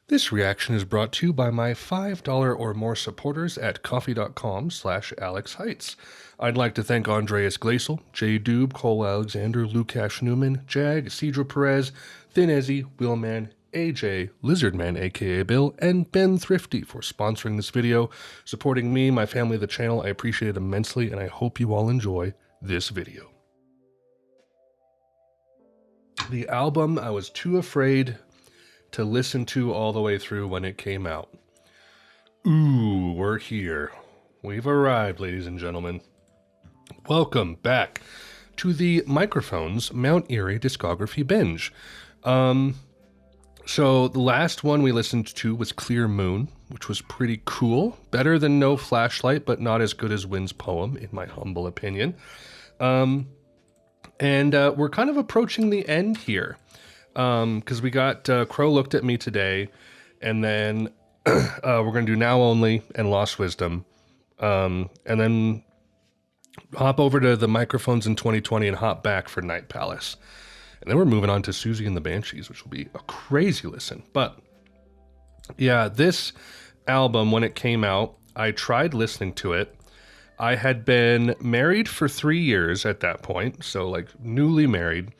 This reaction is brought to you by my $5 or more supporters at coffee.com/Alex Haitz. I'd like to thank Andreas Glacial, J. Doob, Cole Alexander, Lukash Newman, Jag, Cedro Perez, Thin Ezzy, Wheelman, AJ, Lizardman aka Bill, and Ben Thrifty for sponsoring this video, supporting me, my family, the channel. I appreciate it immensely, and I hope you all enjoy this video. The album I was too afraid to listen to all the way through when it came out. Ooh, we're here. We've arrived, ladies and gentlemen. Welcome back to the Microphones Mount Eerie discography binge. So the last one we listened to was Clear Moon, which was pretty cool. Better than No Flashlight, but not as good as Wind's Poem, in my humble opinion. And we're kind of approaching the end here. Because we got Crow Looked at Me today, and then we're going to do Now Only and Lost Wisdom, and then hop over to the Microphones in 2020 and hop back for Night Palace. And then we're moving on to Susie and the Banshees, which will be a crazy listen. But yeah, this album, when it came out, I tried listening to it. I had been married for 3 years at that point, so like newly married.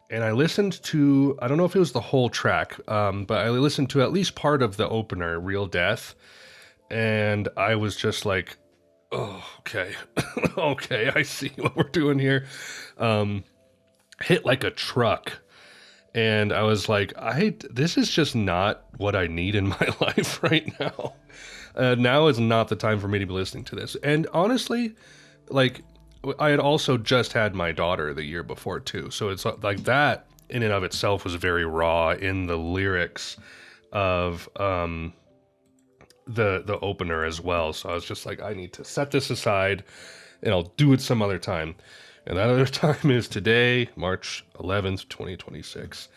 And I listened to, I don't know if it was the whole track, but I listened to at least part of the opener, Real Death. And I was just like, oh, okay. Okay, I see what we're doing here. Hit like a truck. And I was like, this is just not what I need in my life right now. Now is not the time for me to be listening to this. And honestly, like, I had also just had my daughter the year before too, so it's like that in and of itself was very raw in the lyrics of the opener as well. So I was just like, I need to set this aside, and I'll do it some other time. And that other time is today, March 11th, 2026.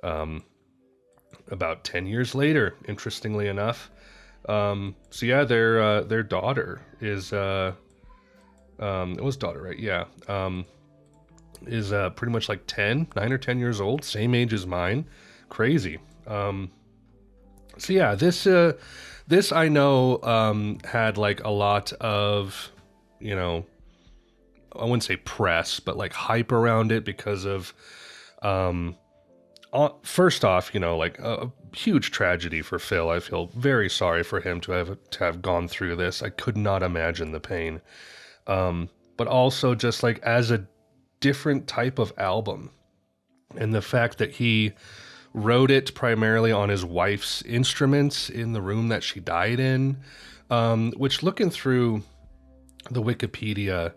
About 10 years later, interestingly enough. So yeah, their daughter is. It was daughter, right? Yeah. Is pretty much like 9 or 10 years old, same age as mine. Crazy. So yeah, this I know had like a lot of, you know, I wouldn't say press, but like hype around it because of, first off, you know, like a huge tragedy for Phil. I feel very sorry for him to have gone through this. I could not imagine the pain. But also just like as a different type of album, and the fact that he wrote it primarily on his wife's instruments in the room that she died in, which looking through the Wikipedia,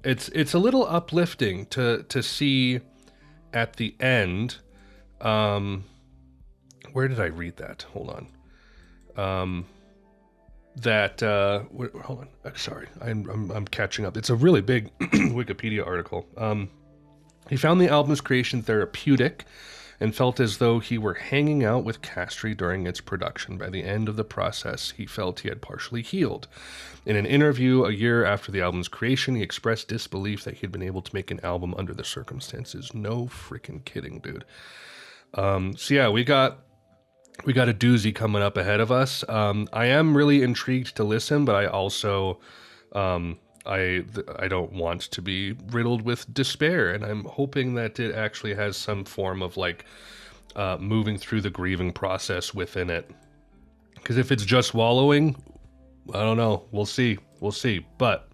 it's a little uplifting to see at the end. Where did I read that? Hold on. Hold on. Sorry, I'm catching up. It's a really big Wikipedia article. He found the album's creation therapeutic and felt as though he were hanging out with Castry during its production. By the end of the process, he felt he had partially healed. In an interview a year after the album's creation, he expressed disbelief that he had been able to make an album under the circumstances. No freaking kidding, dude. So yeah, we got a doozy coming up ahead of us. I am really intrigued to listen, but I also, I don't want to be riddled with despair, and I'm hoping that it actually has some form of like moving through the grieving process within it. Because if it's just wallowing, I don't know. We'll see. But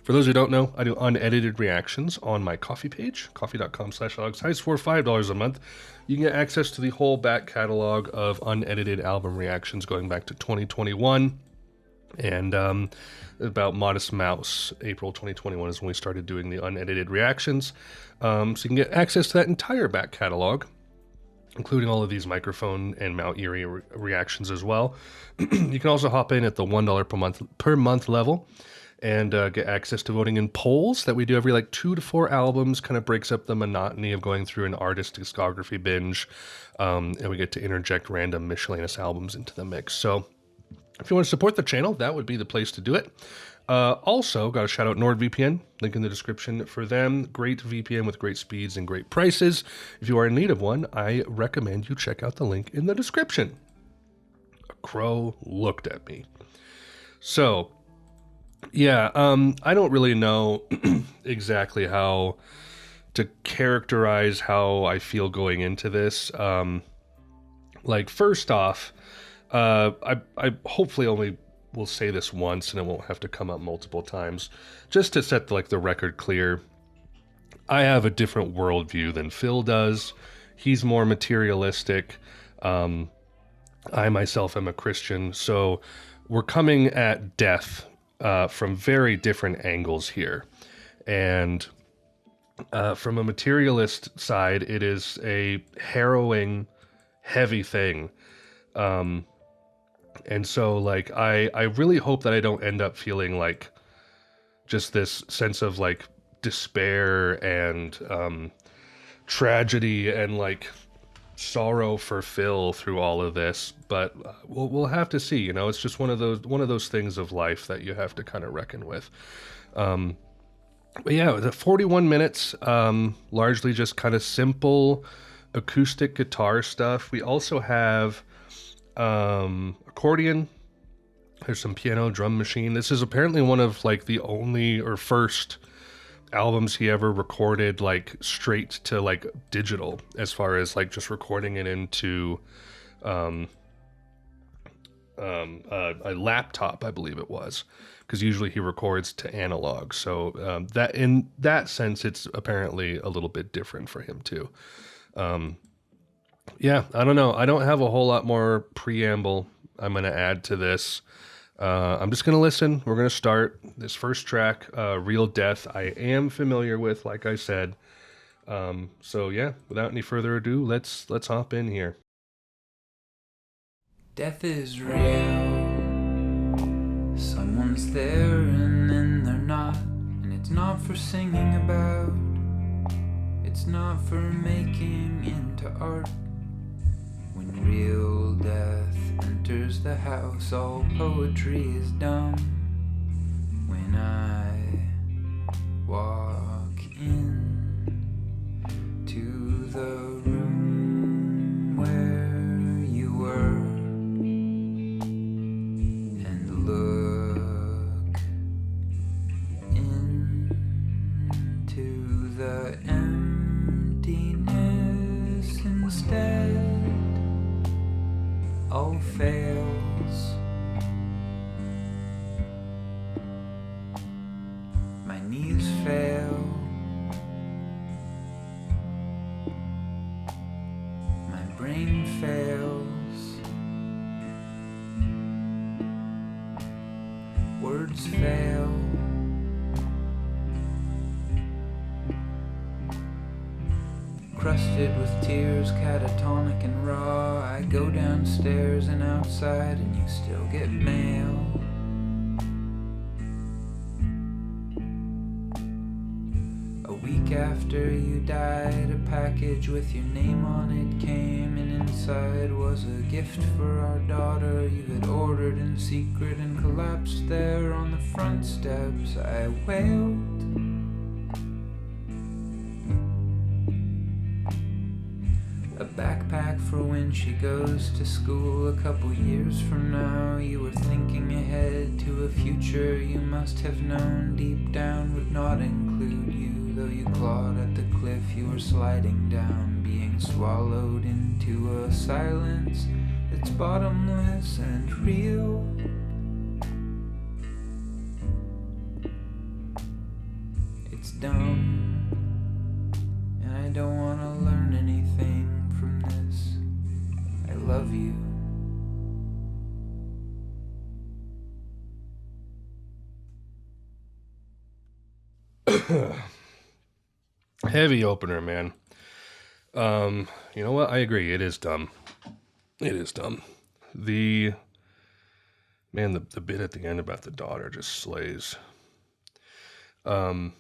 for those who don't know, I do unedited reactions on my Coffee page, coffee.com/AlexHeitz for $5 a month. You can get access to the whole back catalog of unedited album reactions going back to 2021. And about Modest Mouse, April 2021 is when we started doing the unedited reactions. So you can get access to that entire back catalog, including all of these Microphone and Mount Eerie reactions as well. You can also hop in at the $1 per month level and get access to voting in polls that we do every like 2 to 4 albums. Kind of breaks up the monotony of going through an artist discography binge, and we get to interject random miscellaneous albums into the mix. So if you want to support the channel, that would be the place to do it. Also, got to shout out NordVPN, link in the description for them. Great VPN with great speeds and great prices. If you are in need of one, I recommend you check out the link in the description. A crow looked at me. So, yeah, I don't really know exactly how to characterize how I feel going into this. Like, first off, I hopefully only will say this once and it won't have to come up multiple times. Just to set the record clear, I have a different worldview than Phil does. He's more materialistic. I myself am a Christian, so we're coming at death from very different angles here. And from a materialist side, it is a harrowing, heavy thing. And so, like, I really hope that I don't end up feeling like just this sense of like despair and tragedy and like sorrow for Phil through all of this. But we'll have to see. You know, it's just one of those things of life that you have to kind of reckon with. But yeah, the 41 minutes, largely just kind of simple acoustic guitar stuff. We also have accordion. There's some piano, drum machine. This is apparently one of like the only or first albums he ever recorded like straight to like digital, as far as like just recording it into a laptop, I believe it was, because usually he records to analog. So that in that sense, it's apparently a little bit different for him too. Yeah, I don't know. I don't have a whole lot more preamble I'm going to add to this. I'm just going to listen. We're going to start this first track, Real Death. I am familiar with, like I said. So yeah, without any further ado, let's hop in here. Death is real. Someone's there and then they're not. And it's not for singing about. It's not for making into art. When real death enters the house, all poetry is dumb. When I walk in to the room where you were and look into the emptiness instead, all fails. My knees fail. My brain fails. Words fail. Crusted with tears, catatonic and raw, I go downstairs and outside and you still get mail. A week after you died, a package with your name on it came, and inside was a gift for our daughter you had ordered in secret and collapsed there on the front steps. I wailed. A backpack for when she goes to school a couple years from now. You were thinking ahead to a future you must have known deep down would not include you, though you clawed at the cliff you were sliding down, being swallowed into a silence that's bottomless and real. It's dumb, and I don't want to learn anything from this. I love you. Heavy opener, man. You know what? I agree. It is dumb. It is dumb. The bit at the end about the daughter just slays. I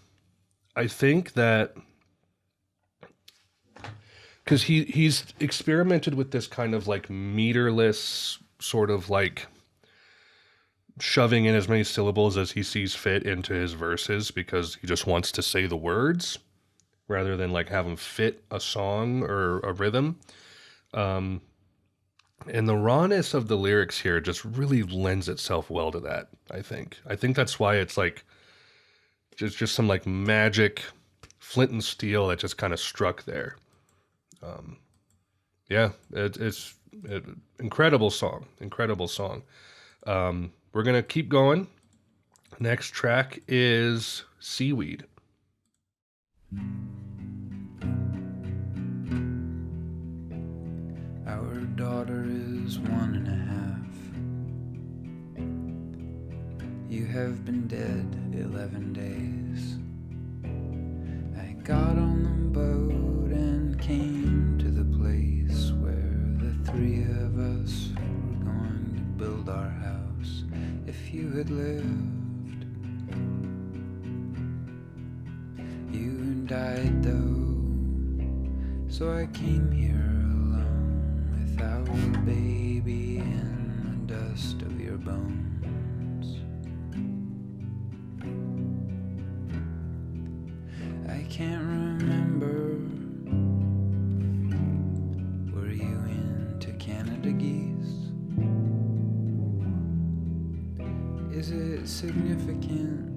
think that because he's experimented with this kind of like meterless sort of like shoving in as many syllables as he sees fit into his verses because he just wants to say the words rather than like have them fit a song or a rhythm. And the rawness of the lyrics here just really lends itself well to that, I think. I think that's why it's like just some like magic flint and steel that just kind of struck there. Yeah, it's incredible song. Incredible song. We're going to keep going. Next track is Seaweed. Our daughter is 1.5. You have been dead 11 days. I got on the boat and came to the place where the three of us were going to build our house. If you had lived, you died though, so I came here without a baby in the dust of your bones. I can't remember. Were you into Canada geese? Is it significant?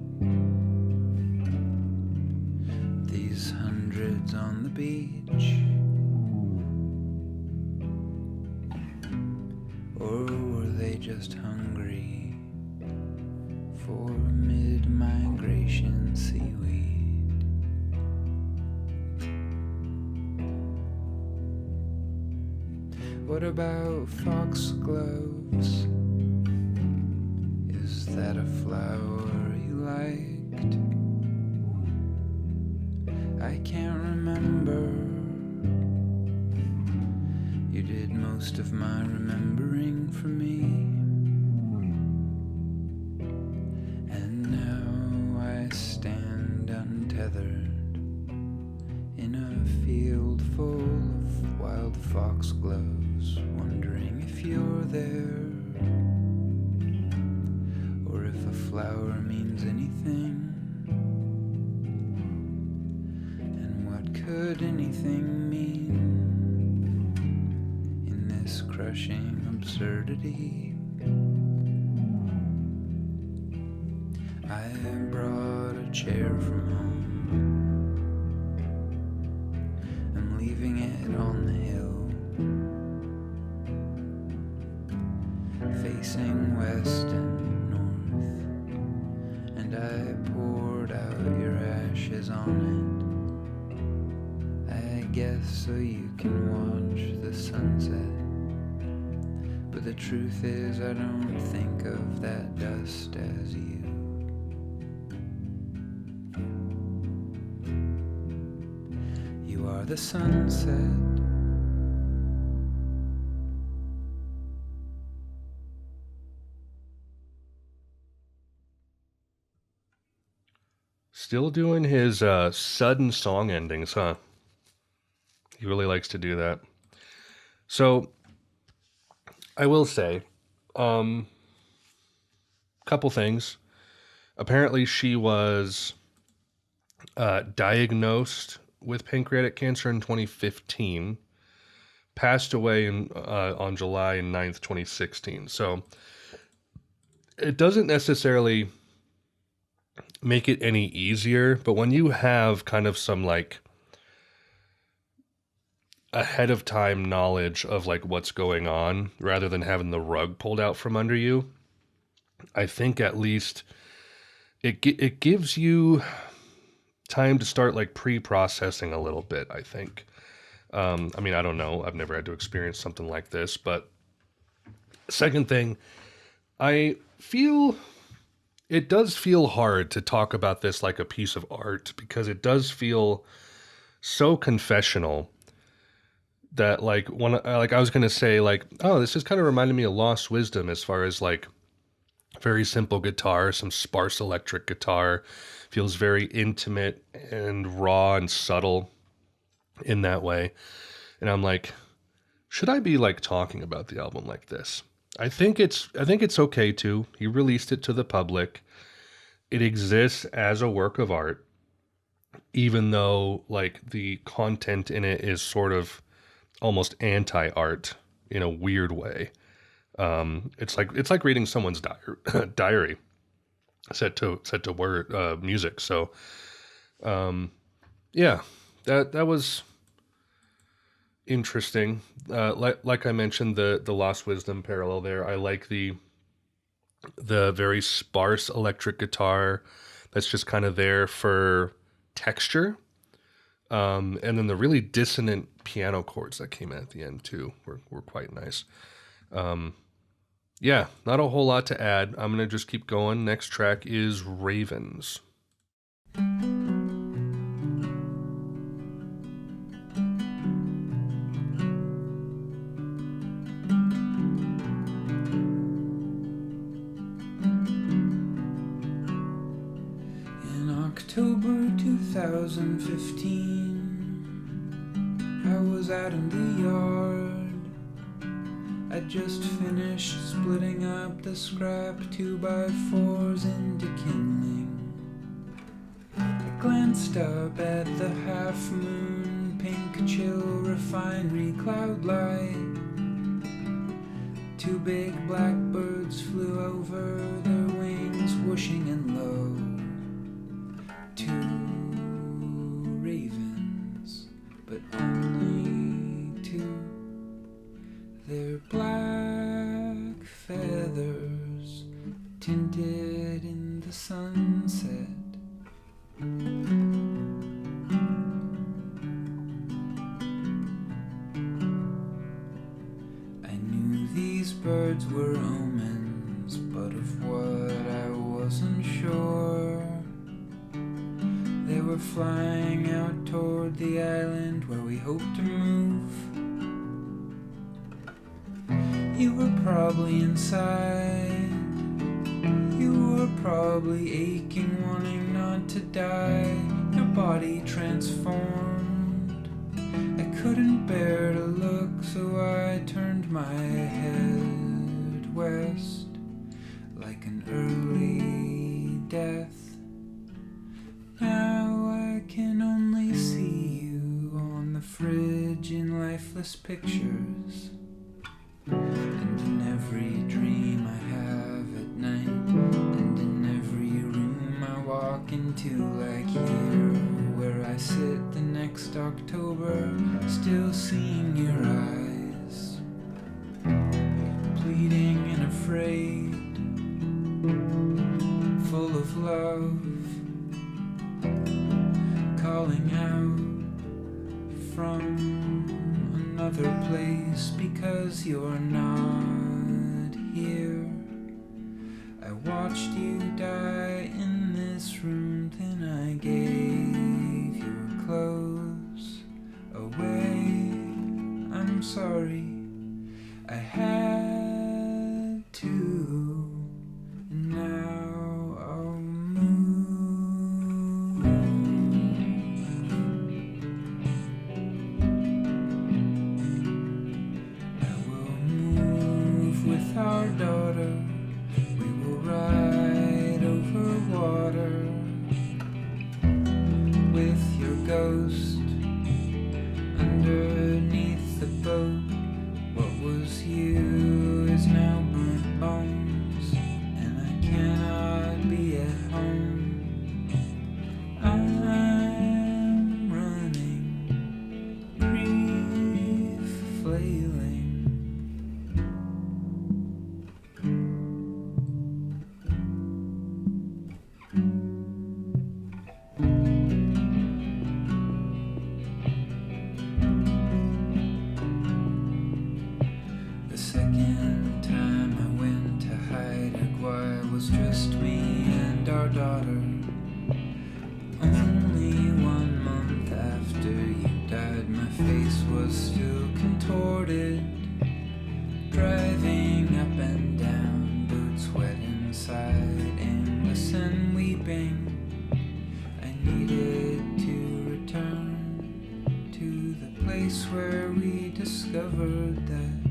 These hundreds on the beach? Or were they just hungry for mid-migration seaweed? What about foxgloves? Is that a flower you liked? I can't remember. You did most of my remembering for me. And now I stand untethered in a field full of wild foxgloves, wondering if you're there, or if a flower means anything. And what could anything mean? This crushing absurdity. I brought a chair from home. I'm leaving it on the hill, facing west and north, and I poured out your ashes on it, I guess so you can watch the sunset. But the truth is I don't think of that dust as you. You are the sunset. Still doing his sudden song endings, huh? He really likes to do that. So I will say, couple things. Apparently, she was diagnosed with pancreatic cancer in 2015, passed away on July 9th, 2016. So it doesn't necessarily make it any easier, but when you have kind of some like ahead of time knowledge of like what's going on rather than having the rug pulled out from under you, I think at least it gives you time to start like pre-processing a little bit, I think. I mean, I don't know. I've never had to experience something like this, but second thing, I feel it does feel hard to talk about this like a piece of art because it does feel so confessional that like when like I was going to say like, oh, this is kind of reminding me of Lost Wisdom as far as like very simple guitar, some sparse electric guitar, feels very intimate and raw and subtle in that way. And I'm like, should I be like talking about the album like this? I think it's okay too. He released it to the public. It exists as a work of art, even though like the content in it is sort of almost anti-art in a weird way. It's like reading someone's diary set to word music. So yeah, that was interesting. Like I mentioned, the Lost Wisdom parallel there. I like the very sparse electric guitar that's just kind of there for texture. And then the really dissonant piano chords that came in at the end too were quite nice. Yeah, not a whole lot to add. I'm gonna just keep going. Next track is Ravens. In October 2015, I was out in the yard. I'd just finished splitting up the scrap 2x4s into kindling. I glanced up at the half-moon, pink chill refinery cloud light. Two big blackbirds flew over, their wings whooshing and low. Two ravens, but only two. Their black feathers tinted in the sunset. I knew these birds were omens, but of what I wasn't sure. They were flying out toward the island where we hoped to move. You were probably inside. You were probably aching, wanting not to die. Your body transformed. I couldn't bear to look, so I turned my head west like an early death. Now I can only see you on the fridge in lifeless pictures. And in every dream I have at night, and in every room I walk into, like here where I sit the next October, still seeing your eyes, pleading and afraid, full of love, calling out from another place because you're not here. I watched you die in this room, then I gave your clothes away. I'm sorry, I had to, and now I'll move. I will move with our daughter. We will ride over water with your ghost underneath the boat. What was you is now burnt bones, and I cannot be at home. I'm running, grief flailing. The second time I went to Haitz, was just me and our daughter. Only 1 month after you died, my face was still contorted, driving up and down, boots wet inside, aimless and weeping. I needed to return to the place where we discovered that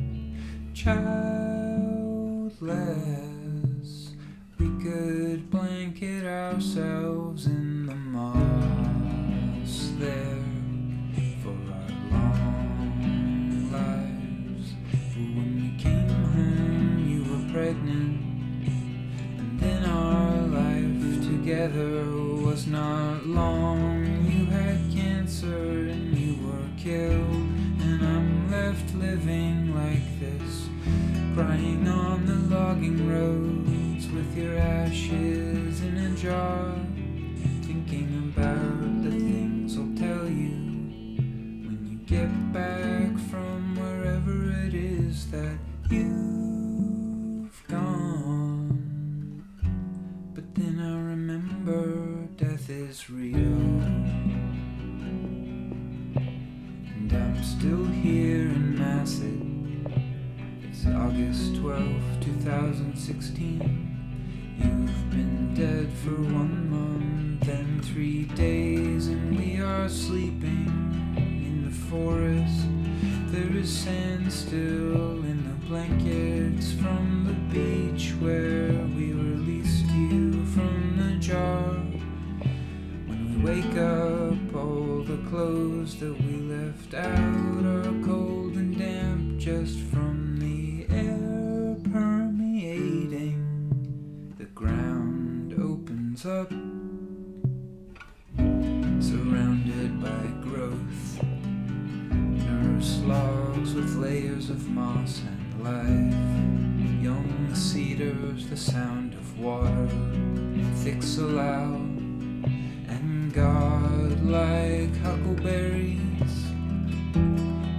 child less. We could blanket ourselves in the moss there for our long lives. But when we came home, you were pregnant, and then our life together was not long. You had cancer and you were killed, and I'm left living like this, crying on the logging roads with your ashes in a jar, thinking about the things I'll tell you when you get back from wherever it is that you've gone. But then I remember death is real, and I'm still here in Masset. It's August 12th, 2016. You've been dead for 1 month and 3 days, and we are sleeping in the forest. There is sand still in the blankets from the beach where we released you from the jar. When we wake up, all the clothes that we left out are cold and damp just from the air permeating. The ground opens up, surrounded by growth, nurse logs with layers of moss and life, young cedars, the sound of water, thick so loud, and God like huckleberries.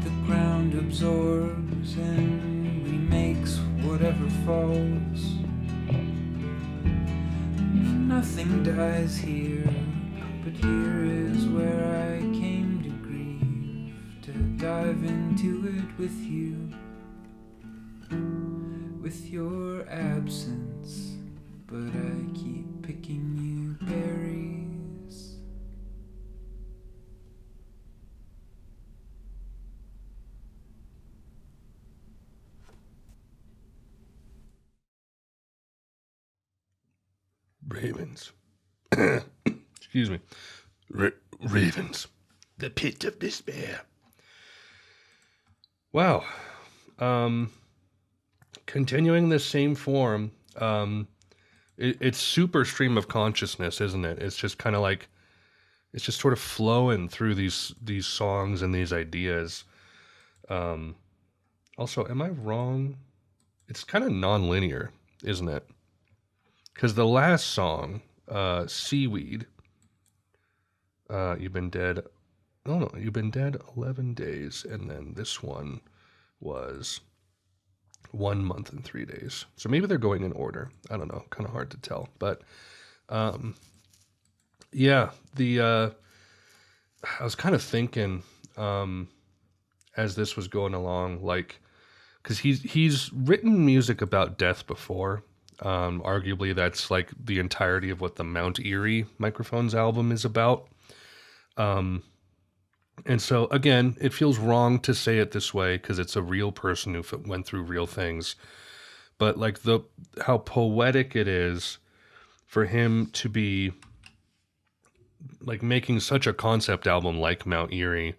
The ground absorbs and remakes whatever falls. Nothing dies here, but here is where I came to grieve, to dive into it with you, with your absence, but I keep picking you berries. Ravens. Excuse me. Ravens. The pit of despair. Wow. Continuing this same form, it's super stream of consciousness, isn't it? It's just kind of like, it's just sort of flowing through these songs and these ideas. Also, am I wrong? It's kind of non-linear, isn't it? Because the last song, Seaweed, you've been dead, you've been dead 11 days, and then this one was 1 month and 3 days. So maybe they're going in order. I don't know, kind of hard to tell. But yeah, I was kind of thinking as this was going along, like, because he's written music about death before. Arguably, that's like the entirety of what the Mount Eerie Microphones album is about. And so, again, it feels wrong to say it this way because it's a real person who went through real things. But like how poetic it is for him to be like making such a concept album like Mount Eerie,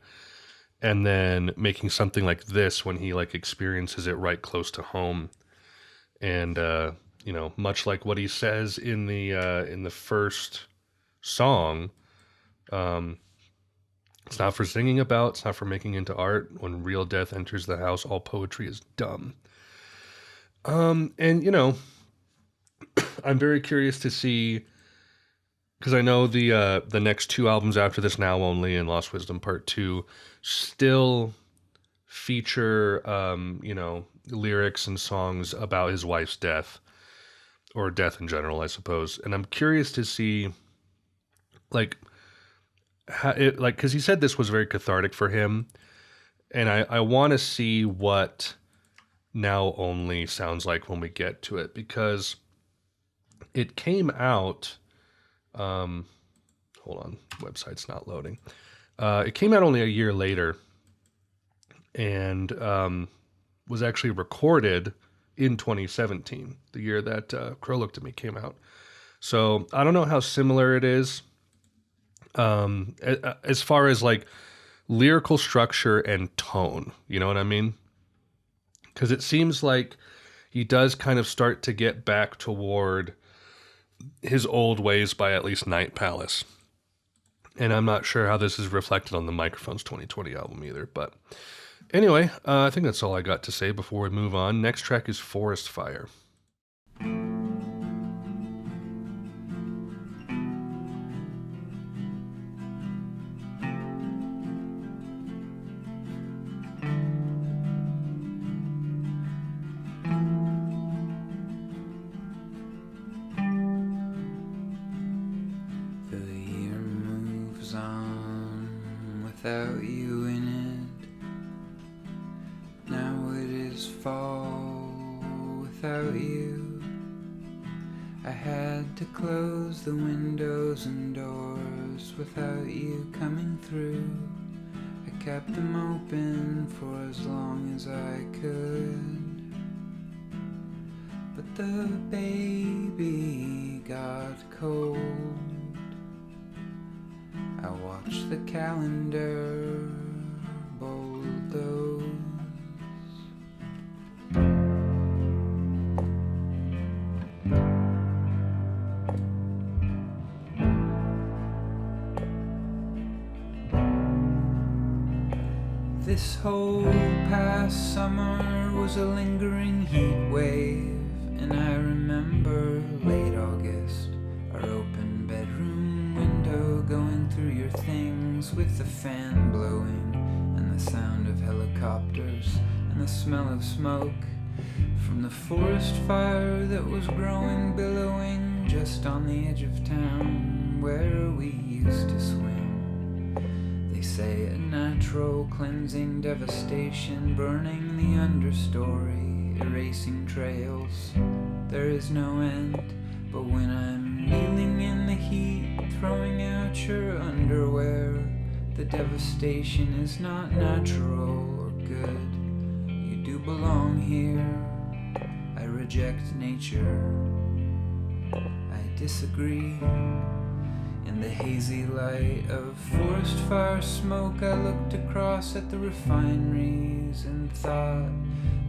and then making something like this when he like experiences it right close to home. And much like what he says in the first song, it's not for singing about, it's not for making into art. When real death enters the house, all poetry is dumb. And I'm very curious to see, because I know the next two albums after this, Now Only and Lost Wisdom Part 2, still feature lyrics and songs about his wife's death, or death in general, I suppose. And I'm curious to see, like, because he said this was very cathartic for him, and I want to see what Now Only sounds like when we get to it, because it came out, hold on, website's not loading. It came out only a year later, and was actually recorded in 2017, the year that Crow Looked at Me came out. So I don't know how similar it is as far as like lyrical structure and tone. You know what I mean? Because it seems like he does kind of start to get back toward his old ways by at least Night Palace. And I'm not sure how this is reflected on the Microphones 2020 album either. But anyway, I think that's all I got to say before we move on. Next track is Forest Fire. Without you in it, now it is fall without you. I had to close the windows and doors without you coming through. I kept them open for as long as I could, but the baby got cold. I watch the calendar bulldoze. This whole past summer was a lingering heat wave, and I remember late August, our open bedroom window going through your things with the fan blowing and the sound of helicopters and the smell of smoke from the forest fire that was growing, billowing just on the edge of town where we used to swim. They say a natural cleansing devastation, burning the understory, erasing trails. There is no end, but when I'm kneeling in the heat, throwing out your underwear, the devastation is not natural or good. You do belong here. I reject nature. I disagree. In the hazy light of forest fire smoke, I looked across at the refineries and thought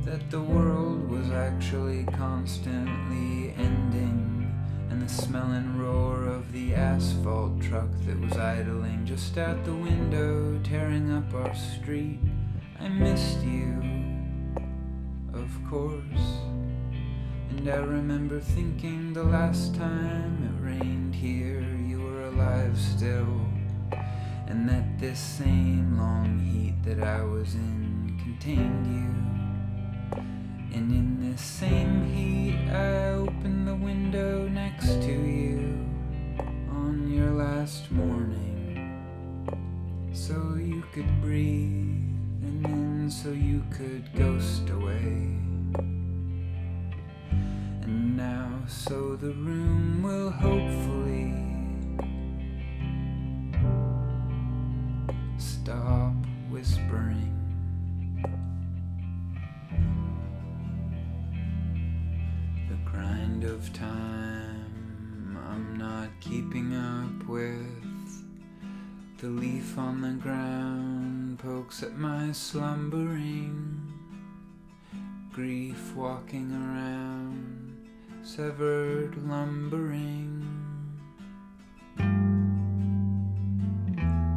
that the world was actually constantly ending, and the smell and roar of the asphalt truck that was idling just at the window, tearing up our street. I missed you, of course, and I remember thinking the last time it rained here, you were alive still, and that this same long heat that I was in contained you. And in this same heat, I opened the window next to you on your last morning, so you could breathe, and then so you could ghost away. And now, so the room will hopefully stop whispering. Grind of time I'm not keeping up with. The leaf on the ground pokes at my slumbering. Grief walking around, severed lumbering.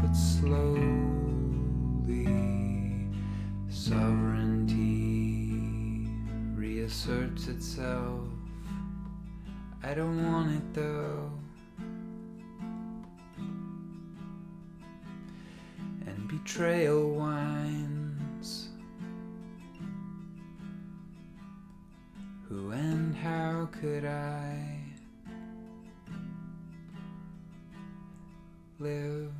But slowly sovereignty reasserts itself. I don't want it though. And betrayal whines. Who and how could I live?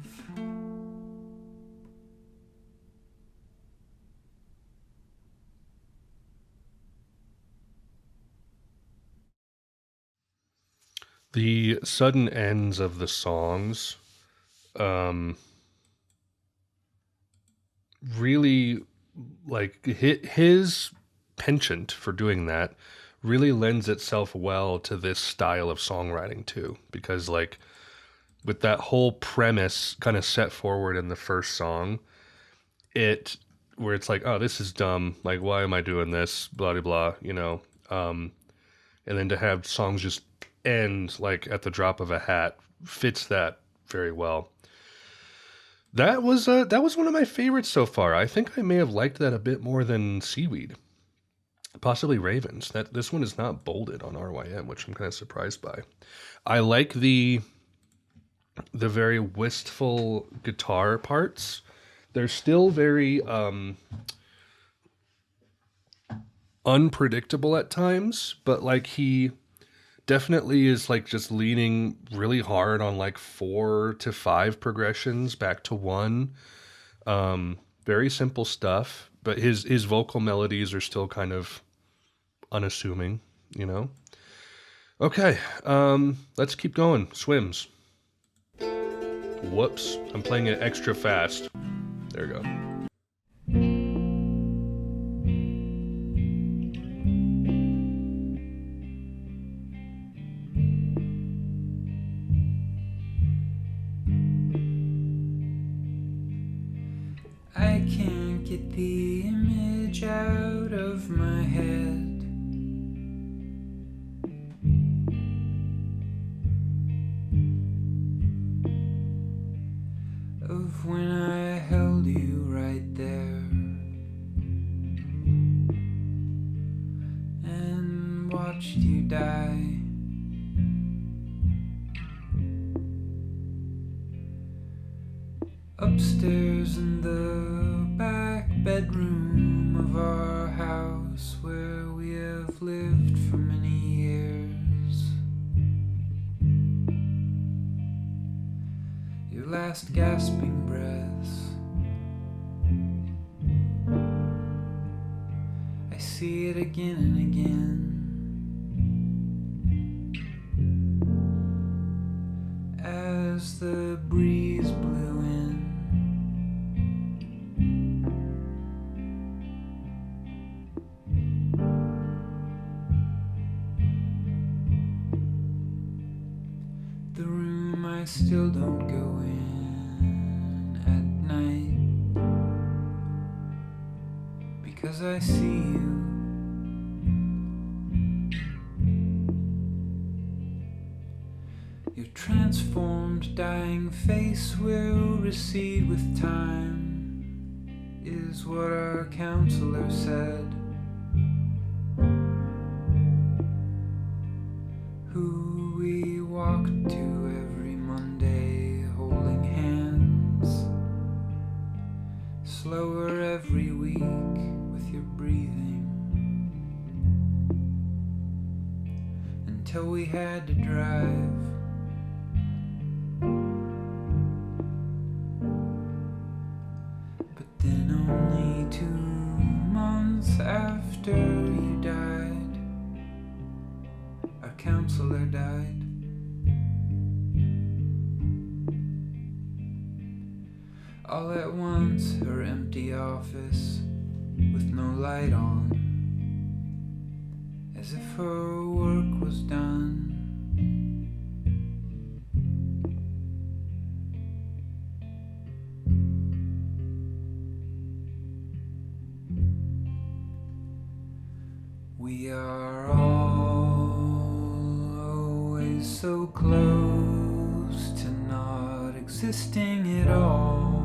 The sudden ends of the songs really like his penchant for doing that really lends itself well to this style of songwriting too, because like with that whole premise kind of set forward in the first song, it where it's like, oh, this is dumb, like why am I doing this, blah blah blah, you know, and then to have songs just end like at the drop of a hat fits that very well. That was one of my favorites so far. I think I may have liked that a bit more than Seaweed, possibly Ravens. That this one is not bolded on RYM, which I'm kind of surprised by. I like the very wistful guitar parts. They're still very unpredictable at times, but like he definitely is like just leaning really hard on like 4 to 5 progressions back to 1. Very simple stuff, but his vocal melodies are still kind of unassuming, you know. Okay, let's keep going. Swims. Whoops, I'm playing it extra fast. There we go. I can't get the image out of my head of when I held you right there and watched you die. Upstairs in the back bedroom of our house where we have lived for many years. Your last gasping breaths, I see it again and again as the breeze blew in. The room I still don't go in at night because I see you. Your transformed, dying face will recede with time, is what our counselor said. Who we walked to every Monday, holding hands, slower every week with your breathing, until we had to drive. But then only 2 months after you died, our counselor died. All at once, her empty office with no light on, as if her work was done. We are all always so close to not existing at all,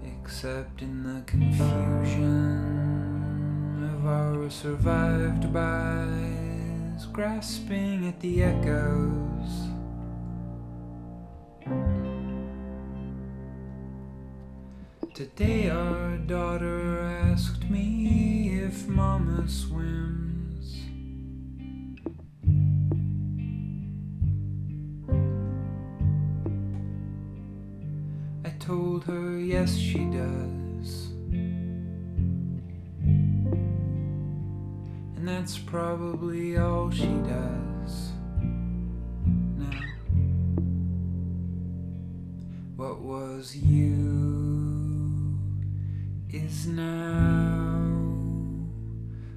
except in the confusion of our survived bodies grasping at the echoes. Today our daughter asked me if Mama swims. I told her yes she does, and that's probably all she does now. What was you is now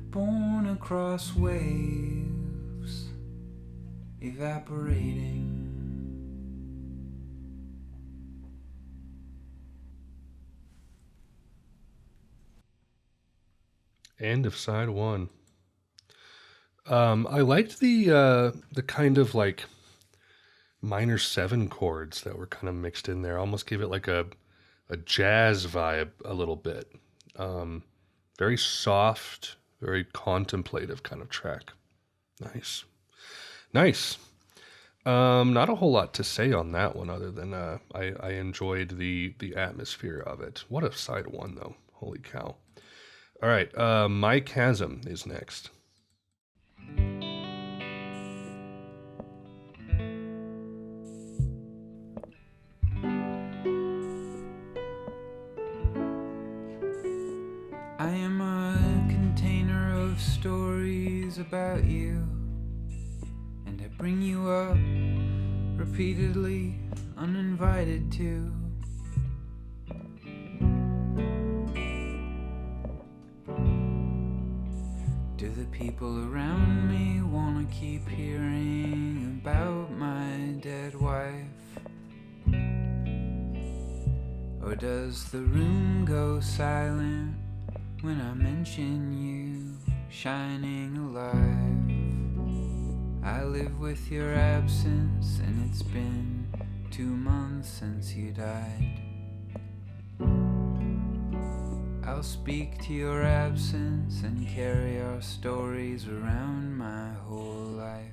born across waves, evaporating. End of side one. I liked the kind of like minor seven chords that were kind of mixed in there. Almost gave it like a jazz vibe a little bit. Very soft, very contemplative kind of track. Nice. Nice. Not a whole lot to say on that one other than I enjoyed the atmosphere of it. What a side one though. Holy cow. All right, My Chasm is next. I am a container of stories about you, and I bring you up repeatedly, uninvited to. Do the people around me wanna keep hearing about my dead wife? Or does the room go silent when I mention you shining alive? I live with your absence, and it's been 2 months since you died. I'll speak to your absence and carry our stories around my whole life.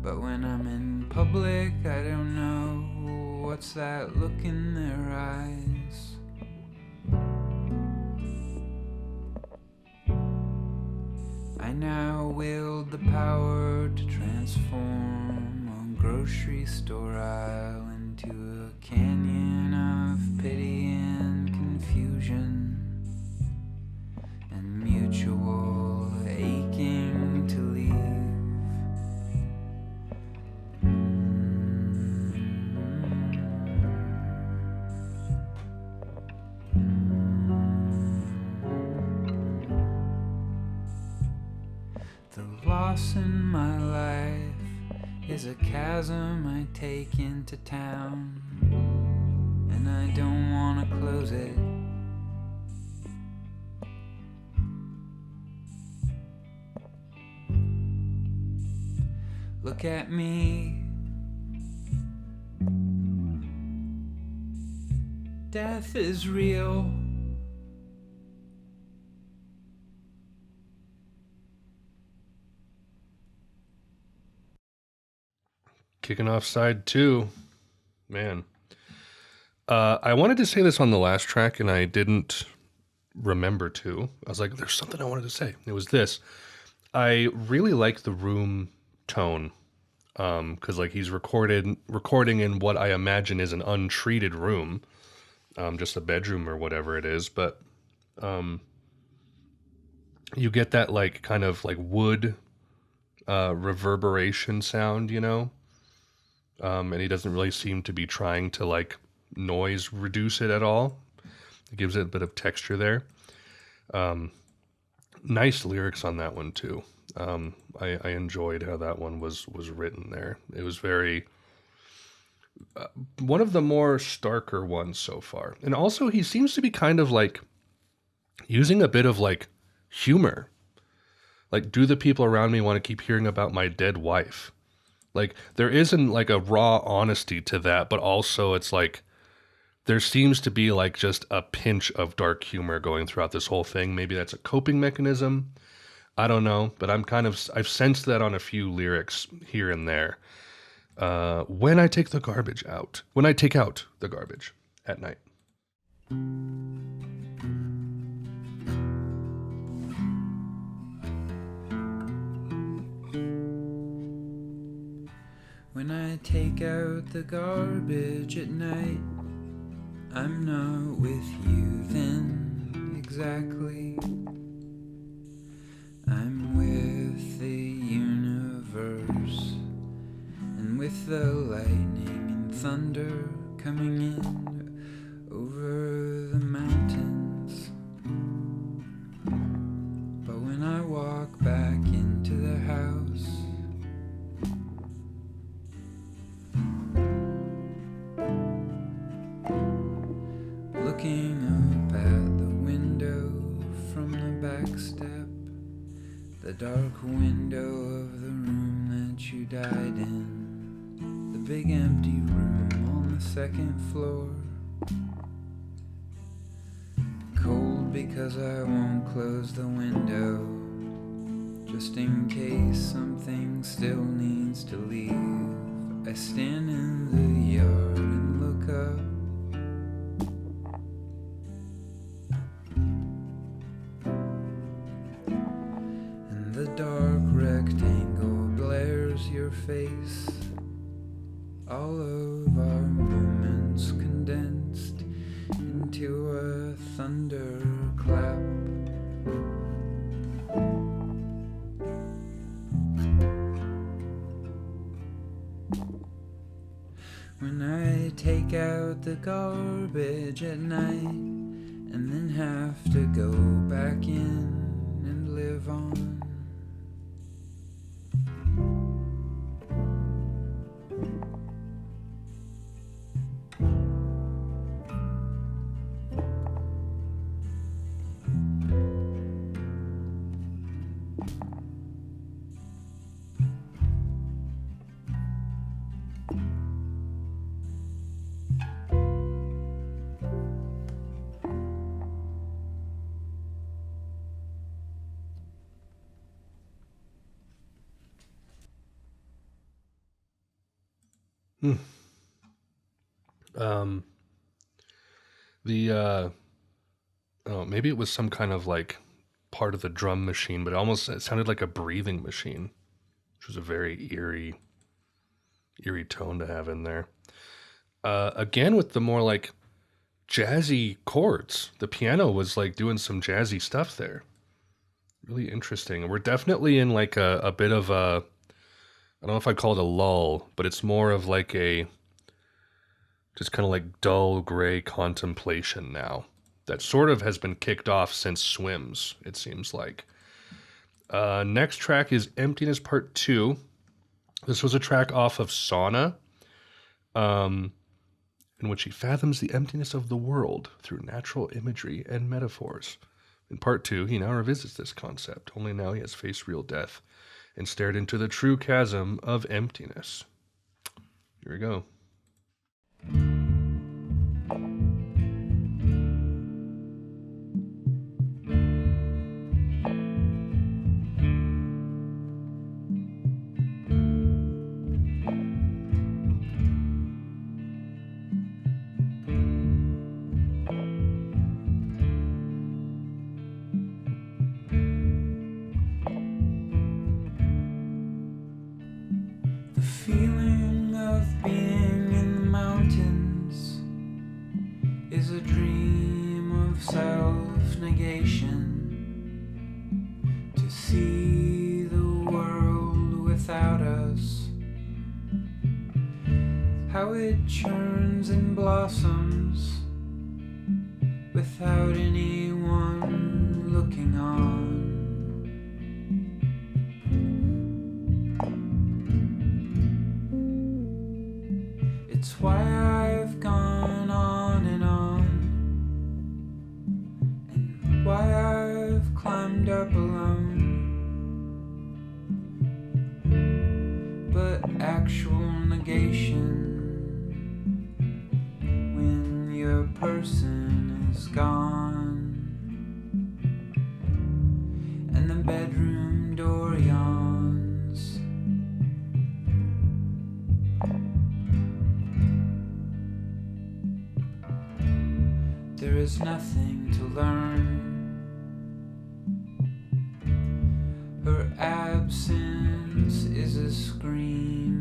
But when I'm in public, I don't know what's that look in their eyes. I now wield the power to transform a grocery store aisle into a canyon of pity and confusion and mutual aching to leave. The loss in my life is a chasm I take into town, and I don't want to close it. Look at me. Death is real. Kicking off side two. Man. I wanted to say this on the last track and I didn't remember to. I was like, there's something I wanted to say. It was this. I really like the room tone. Because like he's recording in what I imagine is an untreated room. Just a bedroom or whatever it is. But you get that like kind of like wood reverberation sound, you know? And he doesn't really seem to be trying to like noise reduce it at all. It gives it a bit of texture there. Nice lyrics on that one too. I enjoyed how that one was written there. It was very one of the more starker ones so far. And also he seems to be kind of like using a bit of like humor. Like, do the people around me want to keep hearing about my dead wife? Like, there isn't like a raw honesty to that, but also it's like there seems to be like just a pinch of dark humor going throughout this whole thing. Maybe that's a coping mechanism. I don't know, but I've sensed that on a few lyrics here and there. When I take out the garbage at night. When I take out the garbage at night, I'm not with you then exactly. I'm with the universe, and with the lightning and thunder coming in over the mountains. But when I walk back into the house, looking up at the window from the back step, the dark window of the room that you died in, the big empty room on the second floor. Cold because I won't close the window, just in case something still needs to leave. I stand in the yard and look up. And the dark rectangle blares your face. All of our moments condensed into a thunderclap. When I take out the garbage at night and then have to go back in and live on. Maybe it was some kind of like part of the drum machine, but it sounded like a breathing machine, which was a very eerie tone to have in there. Again, with the more like jazzy chords, the piano was like doing some jazzy stuff there. Really interesting. We're definitely in like a bit of a, I don't know if I'd call it a lull, but it's more of like a just kind of like dull gray contemplation now that sort of has been kicked off since Swims, it seems like. Next track is Emptiness Part 2. This was a track off of Sauna, in which he fathoms the emptiness of the world through natural imagery and metaphors. In Part 2, he now revisits this concept, only now he has faced real death and stared into the true chasm of emptiness. Here we go. Feeling of being in the mountains is a dream of self-negation. To see the world without us, how it churns and blossoms without anyone looking on. It's why I've gone on, and why I've climbed up alone. But actual negation, when your person is gone, and the bedroom door yawns. There is nothing to learn. Her absence is a scream.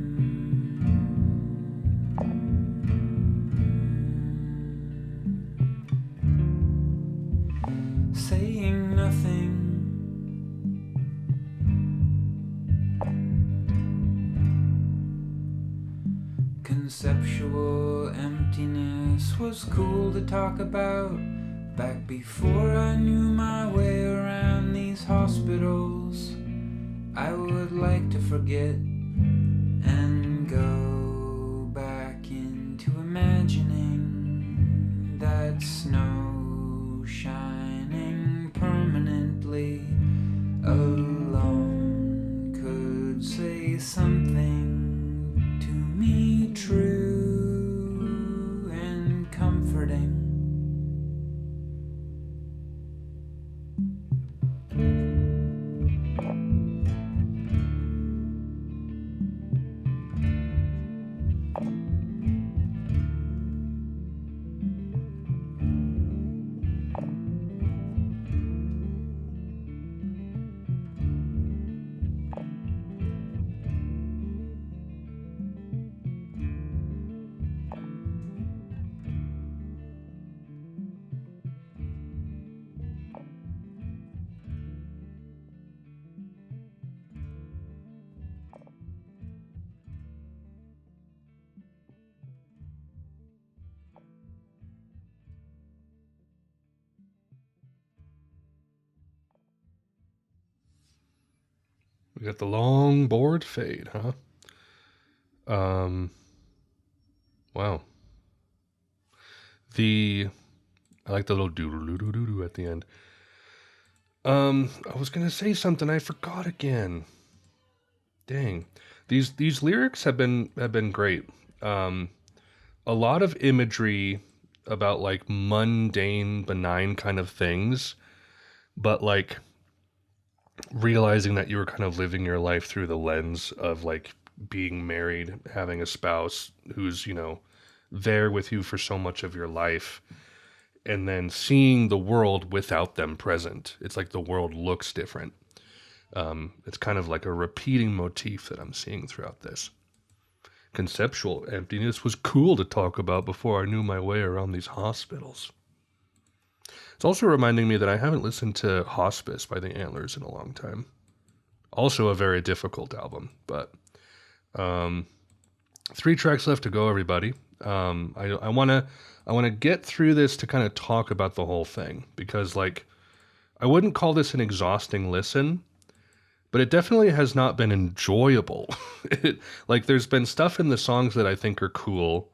Saying nothing. Conceptual emptiness was cool to talk about back before I knew my way around these hospitals. I would like to forget and go back into imagining that snow shining permanently alone could say something to me true and comforting. We got the long board fade, huh? Wow. I like the little doo-doo-doo-doo-doo at the end. I was gonna say something, I forgot again. Dang. These lyrics have been great. A lot of imagery about like mundane, benign kind of things, but like realizing that you were kind of living your life through the lens of like being married, having a spouse who's, there with you for so much of your life, and then seeing the world without them present. It's like the world looks different. It's kind of like a repeating motif that I'm seeing throughout this. Conceptual emptiness was cool to talk about before I knew my way around these hospitals. It's also reminding me that I haven't listened to Hospice by the Antlers in a long time. Also a very difficult album, but 3 tracks left to go, everybody. I want to get through this to kind of talk about the whole thing, because like I wouldn't call this an exhausting listen, but it definitely has not been enjoyable. Like there's been stuff in the songs that I think are cool,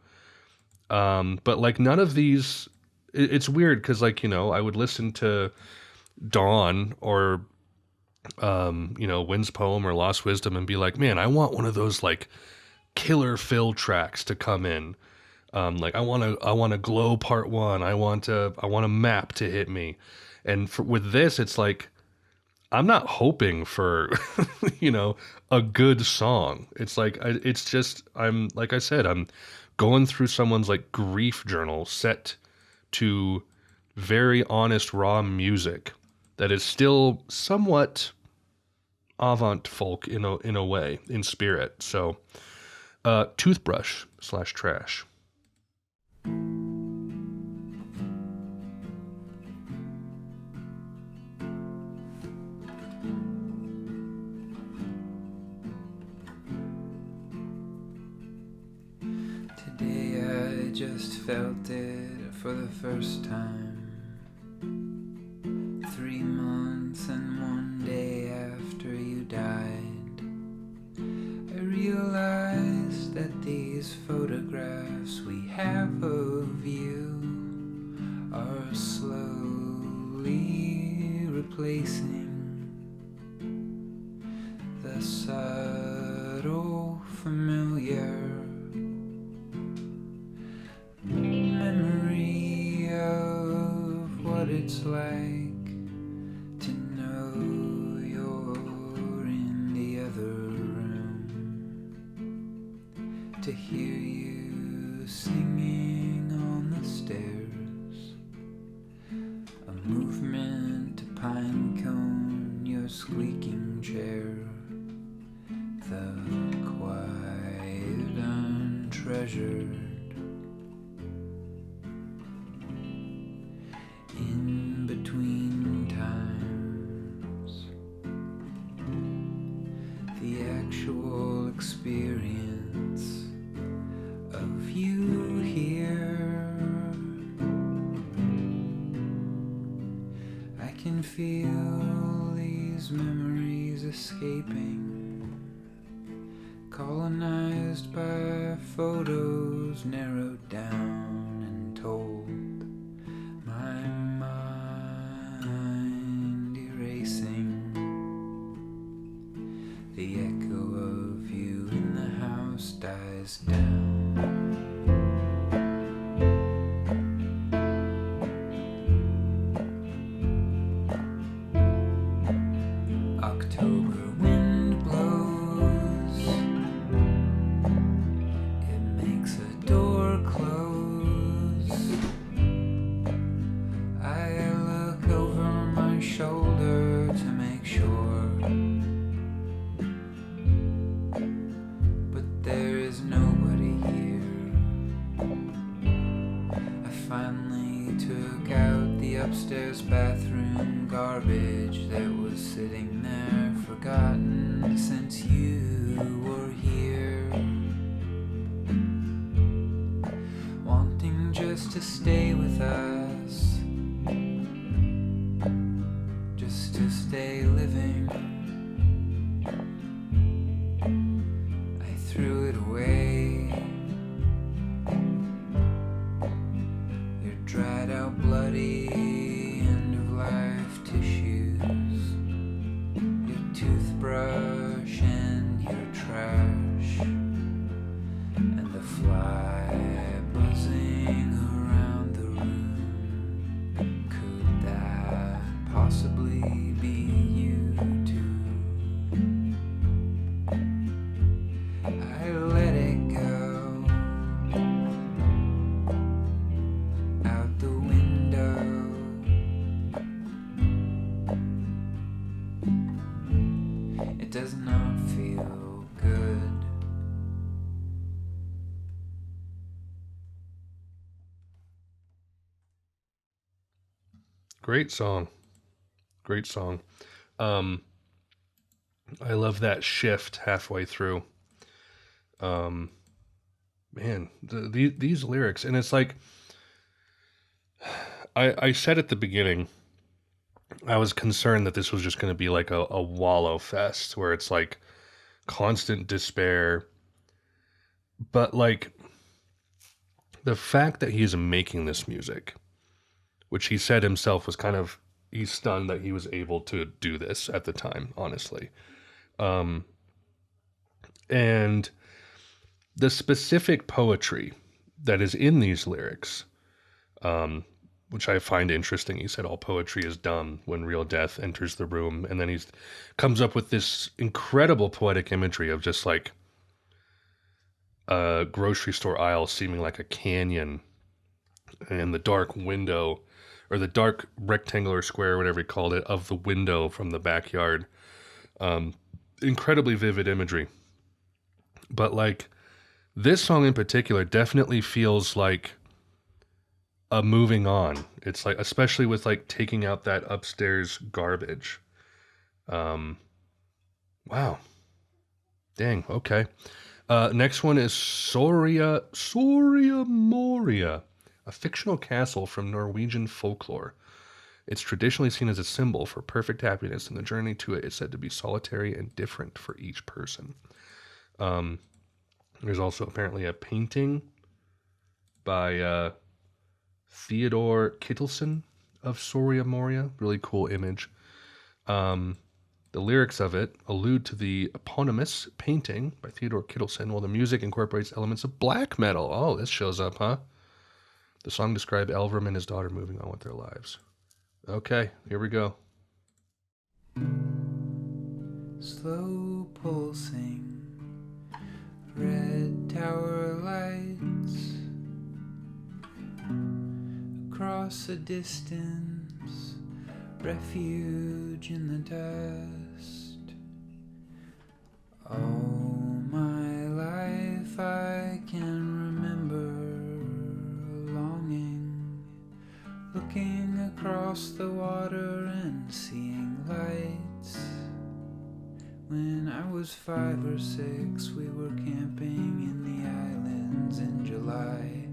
but like none of these. It's weird because like I would listen to Dawn or Wind's Poem or Lost Wisdom and be like, man, I want one of those like killer fill tracks to come in. Like I want to Glow Part 1. I want a Map to hit me. And with this, it's like I'm not hoping for a good song. It's like it's just I'm like I said, I'm going through someone's like grief journal set to very honest raw music that is still somewhat avant folk in a way, in spirit. So Toothbrush /Trash. Today I just felt it for the first time. 3 months and 1 day after you died, I realized that these photographs we have of you are slowly replacing the subtle familiar memory of what it's like to know you're in the other room, to hear you singing on the stairs, a movement to pinecone your squeaking chair, the quiet untreasured in between times, the actual experience of can feel these memories escaping, colonized by photos narrowed down and told, my mind erasing the echo of you in the house dies down. October wind blows, it makes a door close. I look over my shoulder to make sure, but there is nobody here. I finally took out the upstairs bathroom garbage that was sitting there forgotten since you were here, wanting just to stay with us, just to stay living. I threw it away, your dried out bloody end of life tissues, your toothbrush and your trash, and the fly buzzing around the room. Could that possibly be you too? I let it go out the window. It does not feel good. Great song. Great song. I love that shift halfway through. Man, these lyrics, and it's like, I said at the beginning, I was concerned that this was just going to be like a wallow fest where it's like constant despair. But like the fact that he's making this music, which he said himself was kind of, he's stunned that he was able to do this at the time, honestly. And the specific poetry that is in these lyrics, which I find interesting. He said all poetry is dumb when real death enters the room. And then he comes up with this incredible poetic imagery of just like a grocery store aisle seeming like a canyon, and the dark window, or the dark rectangular square, whatever he called it, of the window from the backyard. Incredibly vivid imagery. But like this song in particular definitely feels like a moving on. It's like, especially with like taking out that upstairs garbage. Wow. Dang. Okay. Next one is Soria Moria, a fictional castle from Norwegian folklore. It's traditionally seen as a symbol for perfect happiness, and the journey to it is said to be solitary and different for each person. There's also apparently a painting by Theodore Kittelsen of Soria Moria. Really cool image. The lyrics of it allude to the eponymous painting by Theodore Kittelsen, while the music incorporates elements of black metal. Oh, this shows up, huh? The song describes Elvram and his daughter moving on with their lives. Okay, here we go. Slow pulsing, red tower lights across a distance, refuge in the dust. All my life I can remember longing, looking across the water and seeing lights. When I was 5 or 6, we were camping in the islands in July.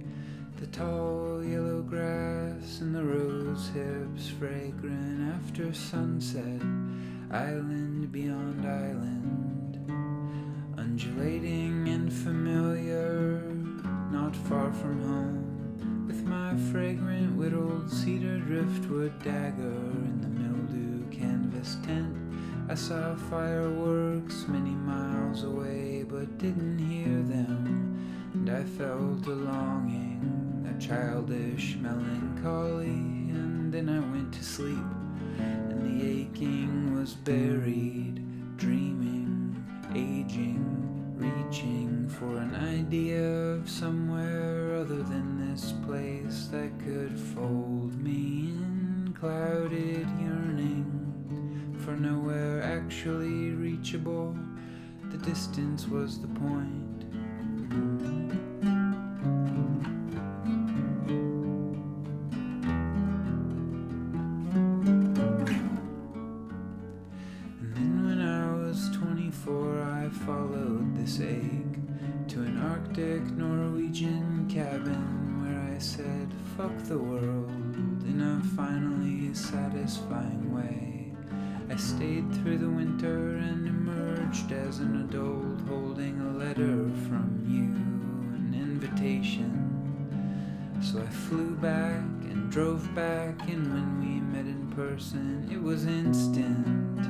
The tall yellow grass and the rose rose hips fragrant after sunset, island beyond island, undulating and familiar, not far from home, with my fragrant whittled cedar driftwood dagger in the mildew canvas tent. I saw fireworks many miles away, but didn't hear them, and I felt a longing, a childish melancholy, and then I went to sleep, and the aching was buried, dreaming, aging, reaching for an idea of somewhere other than this place that could fold me in clouded yearning, for nowhere actually reachable. The distance was the point. And then when I was 24, I followed this ache to an Arctic Norwegian cabin where I said, fuck the world, in a finally satisfying way. I stayed through the winter and emerged as an adult, holding a letter from you, an invitation. So I flew back and drove back, and when we met in person, it was instant.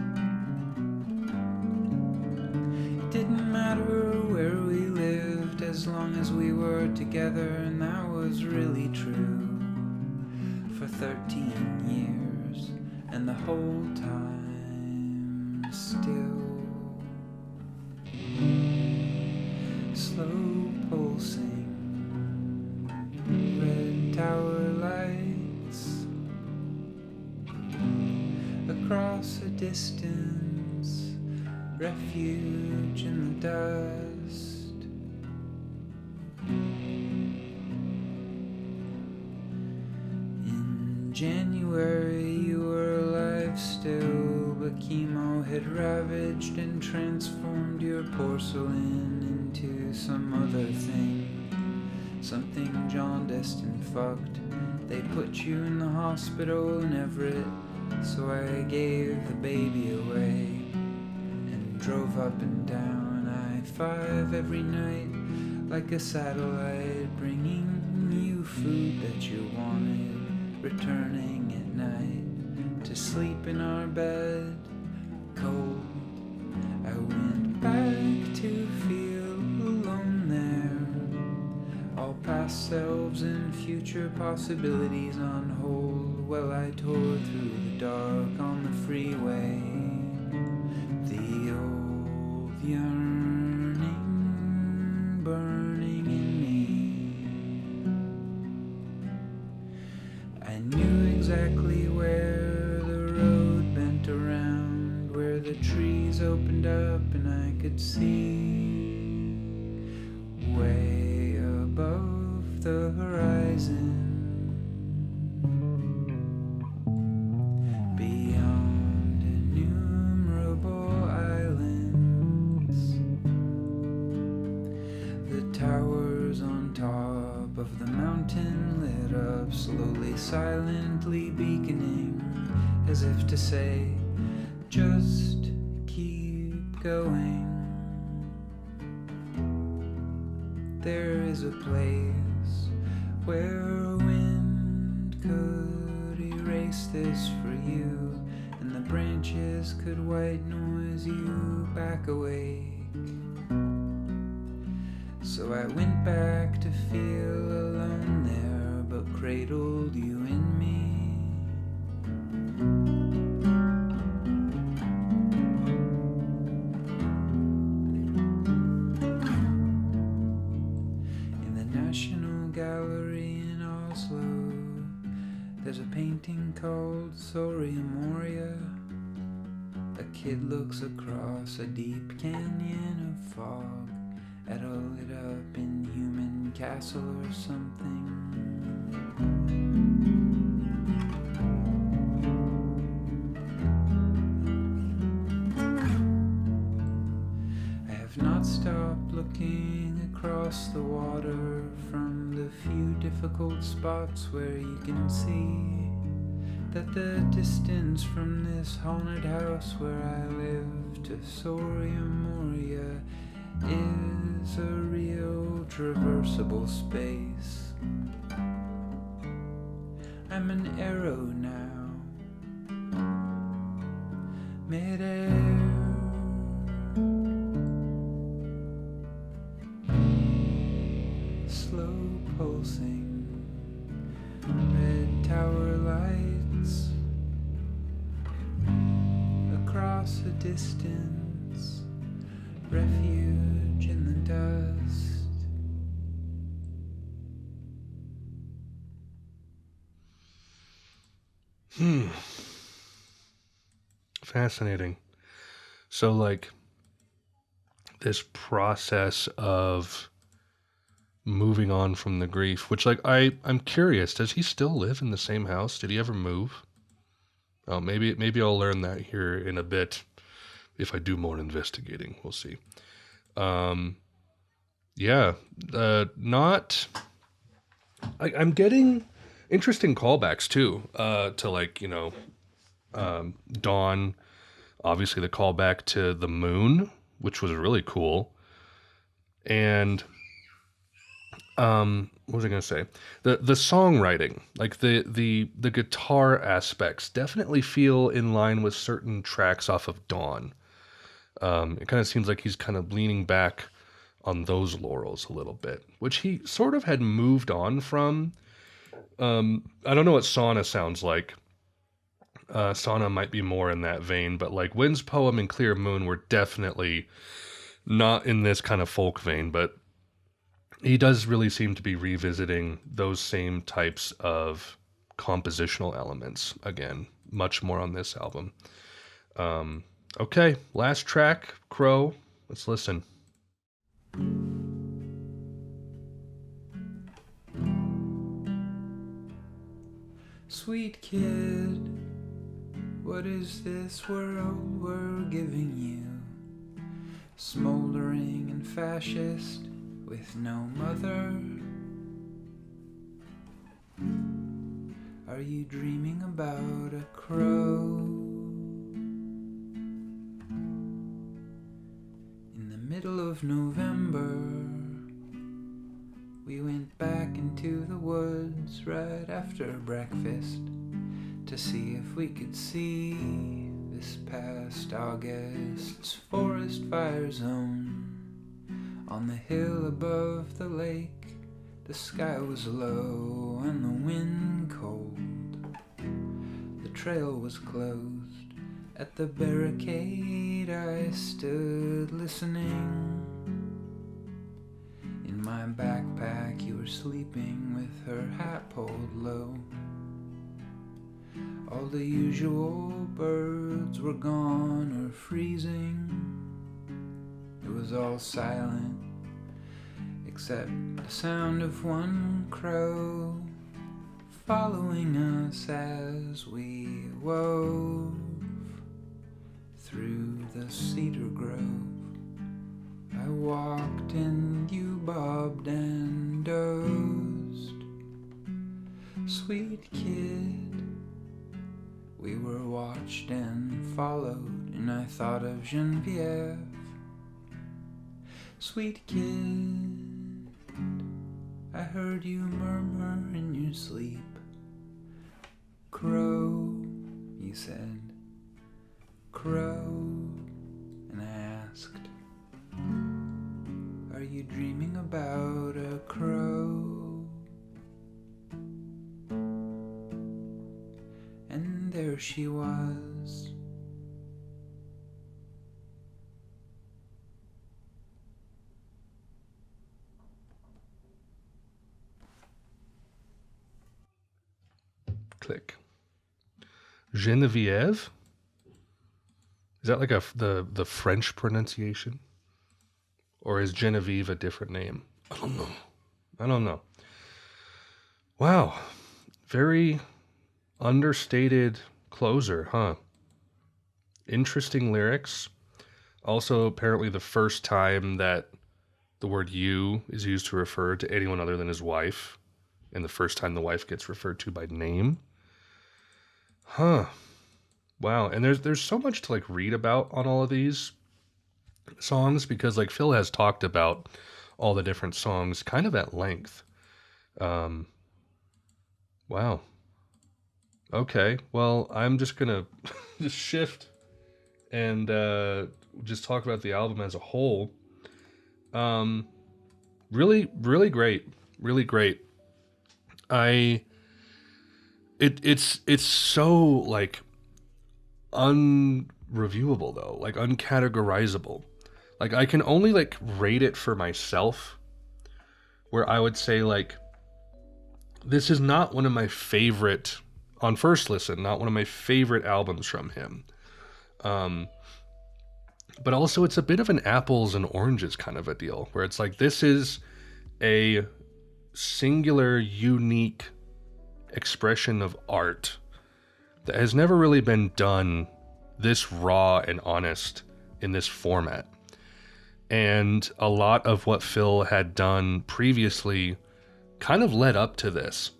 It didn't matter where we lived as long as we were together, and that was really true for 13 years, and the whole time still slow pulsing red tower lights across a distance, refuge in the dust. In January you were alive still, but chemo had ravaged and transformed your porcelain into some other thing, something jaundiced and fucked. They put you in the hospital in Everett, so I gave the baby away and drove up and down I-5 every night like a satellite, bringing you food that you wanted, returning at night to sleep in our bed, cold. I went back to feel alone there, all past selves and future possibilities on hold, while I tore through the dark on the freeway, the old yearning burning in me. I knew exactly where the road bent around, where the trees opened up and I could see way above the horizon, beyond innumerable islands, the towers on top of the mountain lit up slowly, silently beaconing, as if to say, just keep going. There is a place where wind could erase this for you, and the branches could white noise you back awake. So I went back to feel alone there, but cradled you in me. National Gallery in Oslo, there's a painting called Soria Moria. A kid looks across a deep canyon of fog at a lit up inhuman castle or something. I have not stopped looking across the water from the few difficult spots where you can see that the distance from this haunted house where I live to Soria Moria is a real traversable space. I'm an arrow now, mid-air. Slow pulsing, red tower lights across a distance, refuge in the dust. Fascinating. So, like, this process of moving on from the grief, which, like, I'm curious, does he still live in the same house? Did he ever move? Oh, maybe I'll learn that here in a bit if I do more investigating. We'll see. Yeah, not. I'm getting interesting callbacks too. To, like, Dawn. Obviously, the callback to the moon, which was really cool. And what was I gonna say? The songwriting, like the guitar aspects, definitely feel in line with certain tracks off of Dawn. It kind of seems like he's kind of leaning back on those laurels a little bit, which he sort of had moved on from. I don't know what Sauna sounds like. Sauna might be more in that vein, but like Wind's Poem and Clear Moon were definitely not in this kind of folk vein, but he does really seem to be revisiting those same types of compositional elements again, much more on this album. Okay, last track, Crow. Let's listen. Sweet kid, what is this world we're giving you? Smoldering and fascist with no mother. Are you dreaming about a crow? In the middle of November, we went back into the woods right after breakfast to see if we could see this past August's forest fire zone. On the hill above the lake, the sky was low and the wind cold. The trail was closed. At the barricade I stood listening. In my backpack you were sleeping with her hat pulled low. All the usual birds were gone or freezing. It was all silent, except the sound of one crow following us as we wove through the cedar grove. I walked and you bobbed and dozed. Sweet kid, we were watched and followed, and I thought of Genevieve. Sweet kid, I heard you murmur in your sleep. Crow, you said. Crow, and I asked, are you dreaming about a crow? And there she was. Click. Genevieve? Is that like the French pronunciation? Or is Genevieve a different name? I don't know. Wow. Very understated closer, huh? Interesting lyrics. Also, apparently the first time that the word you is used to refer to anyone other than his wife, and the first time the wife gets referred to by name. Huh. Wow. And there's so much to like read about on all of these songs because like Phil has talked about all the different songs kind of at length. Um, wow. Okay. Well, I'm just gonna just shift and just talk about the album as a whole. Um, really, really great. Really great. I it's so like unreviewable though, like uncategorizable. Like I can only like rate it for myself where I would say like this is not one of my favorite on first listen, not one of my favorite albums from him. Um but also it's a bit of an apples and oranges kind of a deal where it's like this is a singular unique expression of art that has never really been done this raw and honest in this format. And a lot of what Phil had done previously kind of led up to this.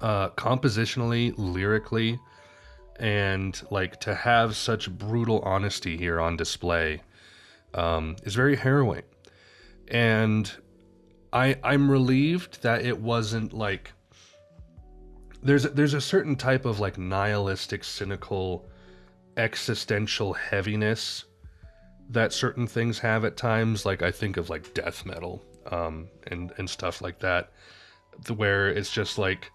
Compositionally, lyrically, and like to have such brutal honesty here on display is very harrowing. And I'm relieved that it wasn't like there's a certain type of like nihilistic, cynical, existential heaviness that certain things have at times. Like I think of like death metal and stuff like that, where it's just like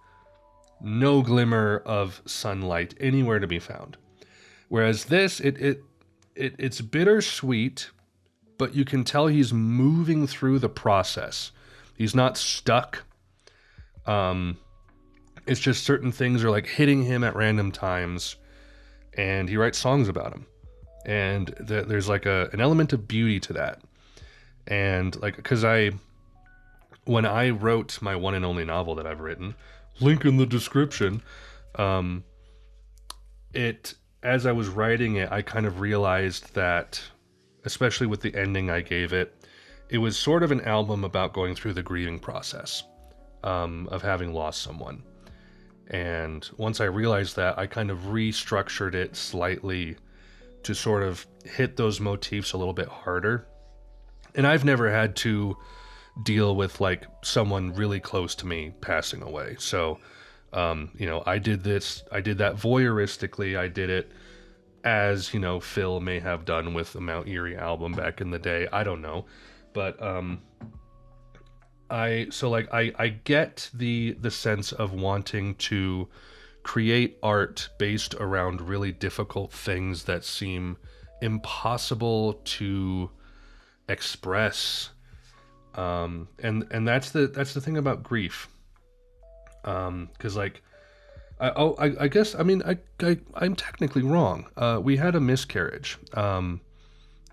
no glimmer of sunlight anywhere to be found. Whereas this, it's bittersweet, but you can tell he's moving through the process. He's not stuck. It's just certain things are like hitting him at random times, and he writes songs about them. And there's like an element of beauty to that. And like, because when I wrote my one and only novel that I've written, link in the description, as I was writing it, I kind of realized that, especially with the ending I gave it, it was sort of an album about going through the grieving process of having lost someone. And once I realized that, I kind of restructured it slightly to sort of hit those motifs a little bit harder. And I've never had to deal with like someone really close to me passing away. So, I did that voyeuristically. I did it as, Phil may have done with the Mount Eerie album back in the day. I don't know. But, I get the sense of wanting to create art based around really difficult things that seem impossible to express. And that's the thing about grief. 'Cause like, I guess, I mean, I'm technically wrong. We had a miscarriage.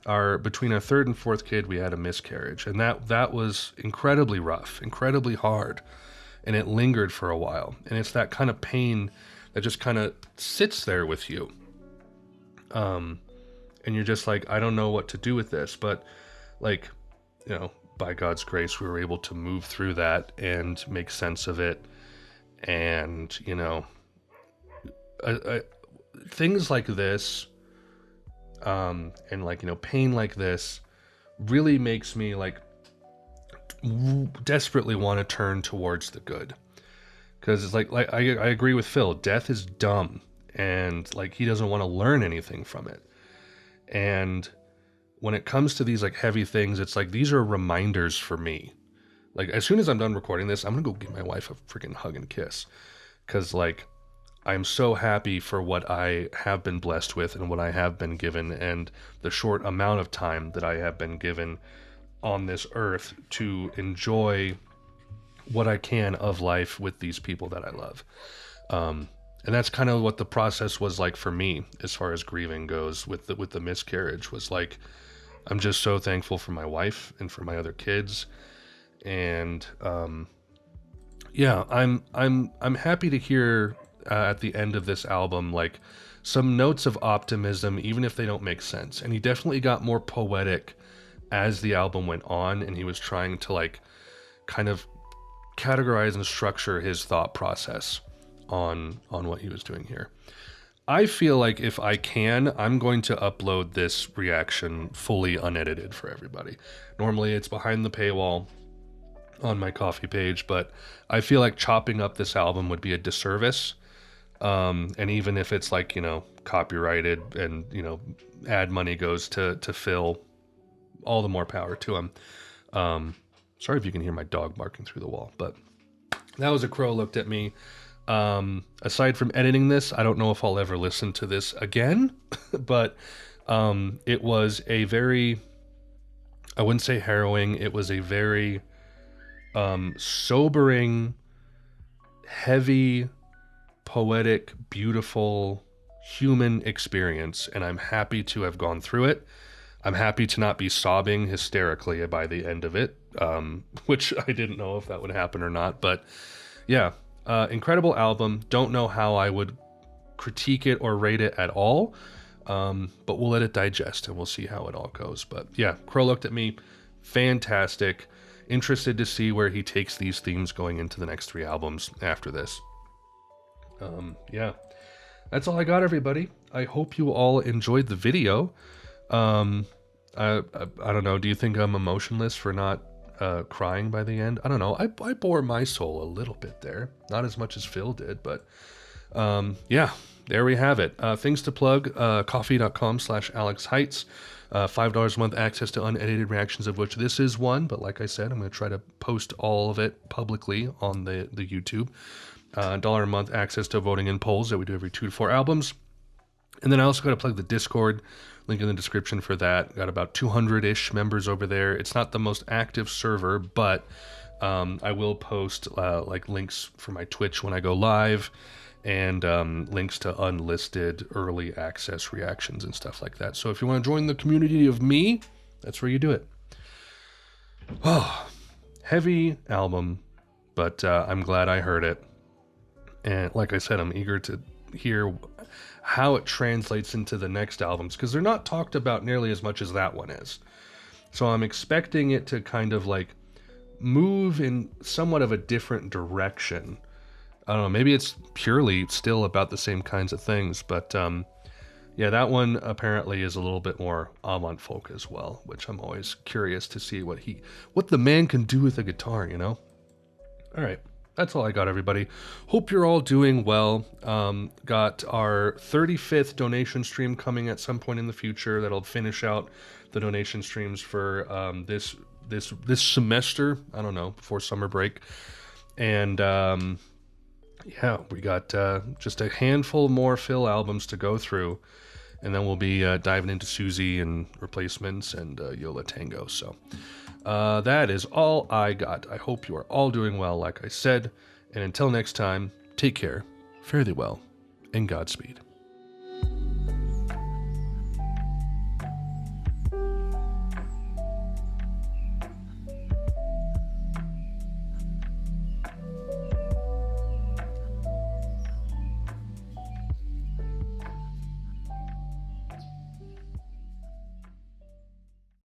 Between our third and fourth kid, we had a miscarriage, and that was incredibly rough, incredibly hard, and it lingered for a while. And it's that kind of pain that just kind of sits there with you. And you're just like, I don't know what to do with this, but like, by God's grace, we were able to move through that and make sense of it. And, things like this, and like, pain like this really makes me like desperately want to turn towards the good. Because it's like I agree with Phil, death is dumb, and like he doesn't want to learn anything from it. And when it comes to these like heavy things, it's like these are reminders for me. Like as soon as I'm done recording this, I'm gonna go give my wife a freaking hug and kiss, because like I'm so happy for what I have been blessed with and what I have been given, and the short amount of time that I have been given on this earth to enjoy what I can of life with these people that I love. And that's kind of what the process was like for me as far as grieving goes with the miscarriage. Was like, I'm just so thankful for my wife and for my other kids. And I'm happy to hear at the end of this album like some notes of optimism, even if they don't make sense. And he definitely got more poetic as the album went on, and he was trying to like kind of categorize and structure his thought process on what he was doing here. I feel like if I can, I'm going to upload this reaction fully unedited for everybody. Normally it's behind the paywall on my Ko-fi page, but I feel like chopping up this album would be a disservice. And even if it's like, copyrighted and, ad money goes to Phil, all the more power to him. Sorry if you can hear my dog barking through the wall, but that was A Crow Looked at Me. Aside from editing this, I don't know if I'll ever listen to this again, but it was a very, I wouldn't say harrowing, it was a very sobering, heavy, poetic, beautiful, human experience, and I'm happy to have gone through it. I'm happy to not be sobbing hysterically by the end of it, which I didn't know if that would happen or not, but yeah. Incredible album. Don't know how I would critique it or rate it at all, but we'll let it digest and we'll see how it all goes. But yeah, Crow Looked at Me, fantastic. Interested to see where he takes these themes going into the next 3 albums after this. Yeah, that's all I got, everybody. I hope you all enjoyed the video. I don't know. Do you think I'm emotionless for not crying by the end? I don't know. I bore my soul a little bit there. Not as much as Phil did, but yeah, there we have it. Things to plug, coffee.com/AlexHaitz. $5 a month, access to unedited reactions, of which this is one, but like I said, I'm going to try to post all of it publicly on the YouTube. $1 a month, access to voting in polls that we do every 2 to 4 albums. And then I also got to plug the Discord, link in the description for that. Got about 200-ish members over there. It's not the most active server, but I will post like links for my Twitch when I go live, and links to unlisted early access reactions and stuff like that. So if you want to join the community of me, that's where you do it. Oh, heavy album, but I'm glad I heard it. And like I said, I'm eager to hear how it translates into the next albums, because they're not talked about nearly as much as that one is. So I'm expecting it to kind of like move in somewhat of a different direction. I don't know, maybe it's purely still about the same kinds of things, but yeah, that one apparently is a little bit more avant folk as well, which I'm always curious to see what the man can do with a guitar, All right. That's all I got, everybody. Hope you're all doing well. Got our 35th donation stream coming at some point in the future. That'll finish out the donation streams for this semester. I don't know, before summer break. And yeah, we got just a handful more Phil albums to go through, and then we'll be diving into Susie and Replacements and Yola Tango. So. That is all I got. I hope you are all doing well, like I said. And until next time, take care, fare thee well, and Godspeed.